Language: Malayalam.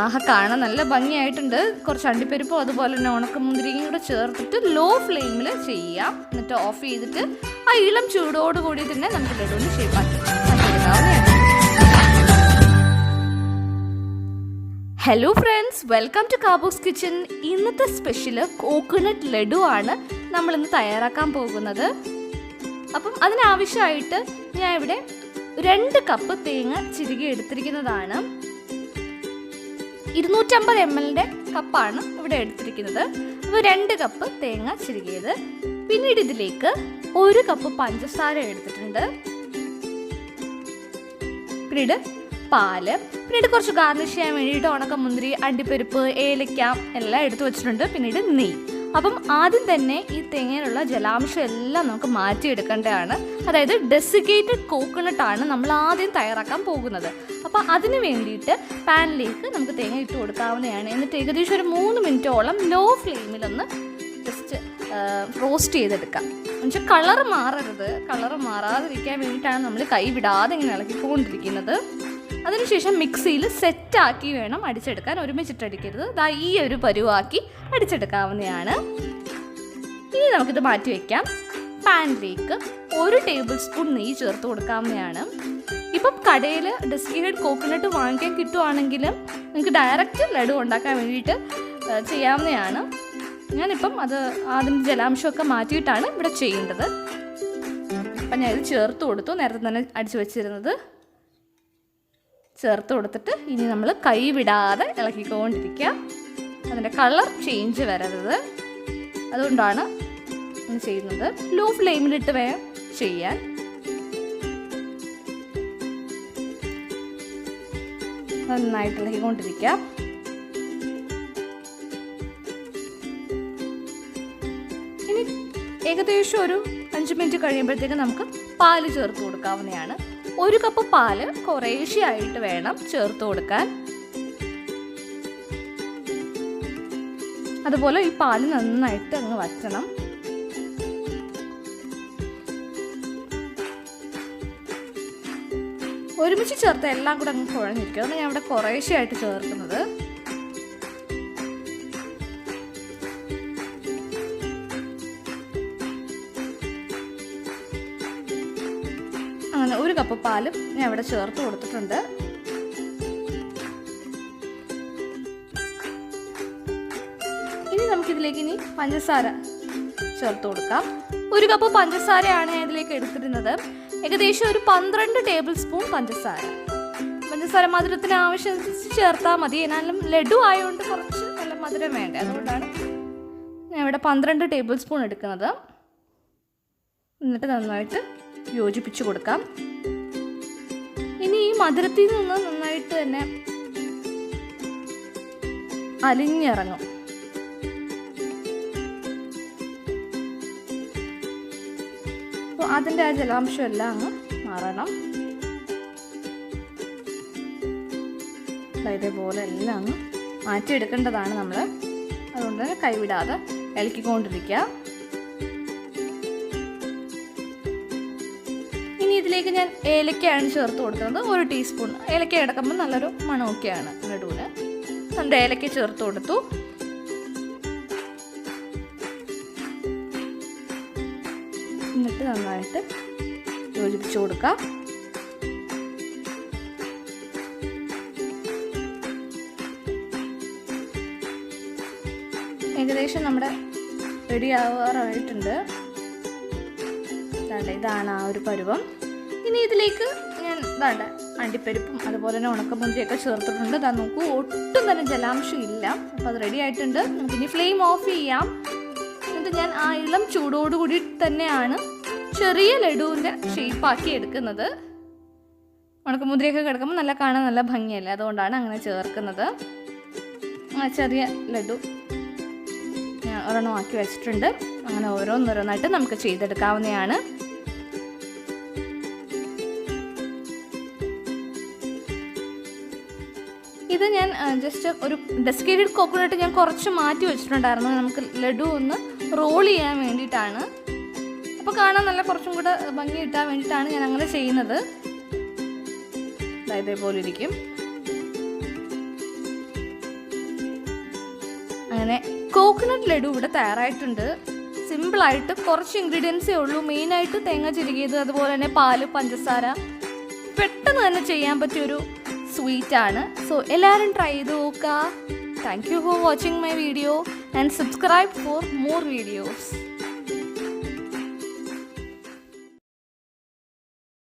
ആഹാ, കാണാൻ നല്ല ഭംഗിയായിട്ടുണ്ട്. കുറച്ച് അണ്ടിപ്പരിപ്പും അതുപോലെ തന്നെ ഉണക്കമുന്തിരിയും കൂടെ ചേർത്തിട്ട് ലോ ഫ്ലെയിമിൽ ചെയ്യാം. എന്നിട്ട് ഓഫ് ചെയ്തിട്ട് ആ ഇളം ചൂടോടുകൂടി തന്നെ നമുക്ക് ലഡുവിന് ഷേപ്പാക്കി എടുക്കാവുന്നതാണ്. Hello friends, welcome to Kaboos kitchen. ഇന്നത്തെ സ്പെഷ്യൽ കോക്കനട്ട് ലഡു ആണ് നമ്മളിന്ന് തയ്യാറാക്കാൻ പോകുന്നത്. അപ്പം അതിനാവശ്യമായിട്ട് ഞാൻ ഇവിടെ 2 കപ്പ് തേങ്ങ ചിരുകി എടുത്തിരിക്കുന്നതാണ്. 250 ml കപ്പാണ് ഇവിടെ എടുത്തിരിക്കുന്നത്. അപ്പോൾ 2 കപ്പ് തേങ്ങ ചിരുകിയത്. പിന്നീട് ഇതിലേക്ക് 1 കപ്പ് പഞ്ചസാര എടുത്തിട്ടുണ്ട്. പിന്നീട് പാല്, പിന്നീട് കുറച്ച് ഗാർണിഷ് ചെയ്യാൻ വേണ്ടിയിട്ട് ഉണക്കമുന്തിരി, അണ്ടിപ്പരിപ്പ്, ഏലക്ക എല്ലാം എടുത്തു വെച്ചിട്ടുണ്ട്. പിന്നീട് നെയ്യ്. അപ്പം ആദ്യം തന്നെ ഈ തേങ്ങയിലുള്ള ജലാംശം എല്ലാം നമുക്ക് മാറ്റിയെടുക്കേണ്ടതാണ്. അതായത് ഡെസിക്കേറ്റഡ് കോക്കനട്ടാണ് നമ്മൾ ആദ്യം തയ്യാറാക്കാൻ പോകുന്നത്. അപ്പോൾ അതിന് വേണ്ടിയിട്ട് പാനിലേക്ക് നമുക്ക് തേങ്ങ ഇട്ട് കൊടുക്കാവുന്നതാണ്. എന്നിട്ട് ഏകദേശം ഒരു 3 മിനിറ്റോളം ലോ ഫ്ലെയിമിലൊന്ന് ജസ്റ്റ് റോസ്റ്റ് ചെയ്തെടുക്കാം. എന്നുവെച്ചാൽ കളറ് മാറരുത്. കളറ് മാറാതിരിക്കാൻ വേണ്ടിയിട്ടാണ് നമ്മൾ കൈ വിടാതെ ഇങ്ങനെ ഇളക്കിക്കൊണ്ടിരിക്കുന്നത്. അതിനുശേഷം മിക്സിയിൽ സെറ്റാക്കി വേണം അടിച്ചെടുക്കാൻ. ഒരുമിച്ചിട്ടടിക്കരുത്. ദാ ഈ ഒരു പരുവാക്കി അടിച്ചെടുക്കാവുന്നതാണ്. ഇനി നമുക്കിത് മാറ്റി വയ്ക്കാം. പാനിലേക്ക് 1 ടേബിൾ സ്പൂൺ നെയ്യ് ചേർത്ത് കൊടുക്കാവുന്നതാണ്. ഇപ്പം കടയിൽ ഡെസിക്കേറ്റഡ് കോക്കനട്ട് വാങ്ങിക്കാൻ കിട്ടുവാണെങ്കിൽ നിങ്ങൾക്ക് ഡയറക്റ്റ് ലഡു ഉണ്ടാക്കാൻ വേണ്ടിയിട്ട് ചെയ്യാവുന്നതാണ്. ഞാനിപ്പം അത് അതിൻ്റെ ജലാംശമൊക്കെ മാറ്റിയിട്ടാണ് ഇവിടെ ചെയ്യേണ്ടത്. അപ്പം ഞാൻ ഇത് ചേർത്ത് കൊടുത്തു. നേരത്തെ തന്നെ അടിച്ചു വെച്ചിരുന്നത് ചേർത്ത് കൊടുത്തിട്ട് ഇനി നമ്മൾ കൈ വിടാതെ ഇളക്കിക്കൊണ്ടിരിക്കുക. അതിൻ്റെ കളർ ചേഞ്ച് വരരുത്. അതുകൊണ്ടാണ് ഇങ്ങനെ ചെയ്യുന്നത്. ലോ ഫ്ലെയിമിലിട്ട് വേണം ചെയ്യാൻ. നന്നായിട്ട് ഇളക്കിക്കൊണ്ടിരിക്കുക. ഇനി ഏകദേശം ഒരു 5 മിനിറ്റ് കഴിയുമ്പോഴത്തേക്ക് നമുക്ക് പാല് ചേർത്ത് കൊടുക്കാവുന്നതാണ്. 1 കപ്പ് പാല് കുറേശ്ശെയായിട്ട് വേണം ചേർത്ത് കൊടുക്കാൻ. അതുപോലെ ഈ പാല് നന്നായിട്ട് അങ്ങ് വറ്റണം. ഒരുമിച്ച് ചേർത്ത് എല്ലാം കൂടെ അങ്ങ് കുഴഞ്ഞിരിക്കും. അതാണ് ഞാൻ ഇവിടെ കുറേശ്ശെയായിട്ട് ചേർക്കുന്നത്. അങ്ങനെ 1 കപ്പ് പാലും ഞാൻ ഇവിടെ ചേർത്ത് കൊടുത്തിട്ടുണ്ട്. ഇനി നമുക്കിതിലേക്ക് പഞ്ചസാര ചേർത്ത് കൊടുക്കാം. 1 കപ്പ് പഞ്ചസാരയാണ് ഞാൻ ഇതിലേക്ക് എടുത്തിരുന്നത്. ഏകദേശം ഒരു 12 ടേബിൾ സ്പൂൺ പഞ്ചസാര. പഞ്ചസാര മധുരത്തിന് ആവശ്യമനുസരിച്ച് ചേർത്താൽ മതി. എന്നാലും ലഡു ആയതുകൊണ്ട് കുറച്ച് നല്ല മധുരം വേണ്ടേ, അതുകൊണ്ടാണ് ഞാൻ ഇവിടെ 12 ടേബിൾ സ്പൂൺ എടുക്കുന്നത്. എന്നിട്ട് നന്നായിട്ട് യോജിപ്പിച്ച് കൊടുക്കാം. ഇനി ഈ മധുരത്തിൽ നിന്ന് നന്നായിട്ട് തന്നെ അലിഞ്ഞിറങ്ങും. അപ്പോൾ അതിൻ്റെ ആ ജലാംശം എല്ലാം അങ്ങ് മാറണം. ഇതേപോലെ എല്ലാം അങ്ങ് മാറ്റിയെടുക്കേണ്ടതാണ് നമ്മൾ. അതുകൊണ്ട് തന്നെ കൈവിടാതെ ഇളക്കിക്കൊണ്ടിരിക്കുക. ഇതിലേക്ക് ഞാൻ ഏലക്കയാണ് ചേർത്ത് കൊടുക്കുന്നത്. 1 ടീസ്പൂൺ ഏലക്ക എടുക്കുമ്പോൾ നല്ലൊരു മണമൊക്കെയാണ് ലഡുവിന്. നമ്മുടെ ഏലക്ക ചേർത്ത് കൊടുത്തു. എന്നിട്ട് നന്നായിട്ട് യോജിപ്പിച്ച് കൊടുക്കാം. ഏകദേശം നമ്മുടെ റെഡി ആവാറായിട്ടുണ്ട്. ഇതാണ് ആ ഒരു പരുവം. ഇനി ഇതിലേക്ക് ഞാൻ അണ്ടിപ്പരിപ്പും അതുപോലെ തന്നെ ഉണക്കമുന്തിരിയൊക്കെ ചേർത്തിട്ടുണ്ട്. ഇതാ നോക്കൂ, ഒട്ടും തന്നെ ജലാംശം ഇല്ല. അപ്പോൾ അത് റെഡി ആയിട്ടുണ്ട്. നമുക്കിനി ഫ്ലെയിം ഓഫ് ചെയ്യാം. എന്നിട്ട് ഞാൻ ആ ഇളം ചൂടോടുകൂടി തന്നെയാണ് ചെറിയ ലഡുവിൻ്റെ ഷേപ്പാക്കി എടുക്കുന്നത്. ഉണക്കമുന്തിരിയൊക്കെ കിടക്കുമ്പോൾ നല്ല കാണാൻ നല്ല ഭംഗിയല്ലേ, അതുകൊണ്ടാണ് അങ്ങനെ ചേർക്കുന്നത്. ആ ചെറിയ ലഡു ഞാൻ ഒരെണ്ണം ആക്കി വെച്ചിട്ടുണ്ട്. അങ്ങനെ ഓരോന്നോരോന്നായിട്ട് നമുക്ക് ചെയ്തെടുക്കാവുന്നതാണ്. ഇത് ഞാൻ ജസ്റ്റ് ഒരു ഡെസിക്കേറ്റഡ് കോക്കനട്ട് ഞാൻ കുറച്ച് മാറ്റി വെച്ചിട്ടുണ്ടായിരുന്നു. നമുക്ക് ലഡു ഒന്ന് റോൾ ചെയ്യാൻ വേണ്ടിയിട്ടാണ്. അപ്പോൾ കാണാൻ നല്ല കുറച്ചും കൂടെ ഭംഗി കിട്ടാൻ വേണ്ടിയിട്ടാണ് ഞാൻ അങ്ങനെ ചെയ്യുന്നത്. ഇതേപോലെ ഇരിക്കും. അങ്ങനെ കോക്കനട്ട് ലഡു ഇവിടെ തയ്യാറായിട്ടുണ്ട്. സിമ്പിളായിട്ട് കുറച്ച് ഇൻഗ്രീഡിയൻസേ ഉള്ളൂ. മെയിനായിട്ട് തേങ്ങ ചിരകിയത്, അതുപോലെ തന്നെ പാല്, പഞ്ചസാര. പെട്ടെന്ന് തന്നെ ചെയ്യാൻ പറ്റിയൊരു സ്വീറ്റാണ്. സോ എല്ലാവരും ട്രൈ ചെയ്ത് നോക്കുക. Thank you for watching my video and subscribe for more videos.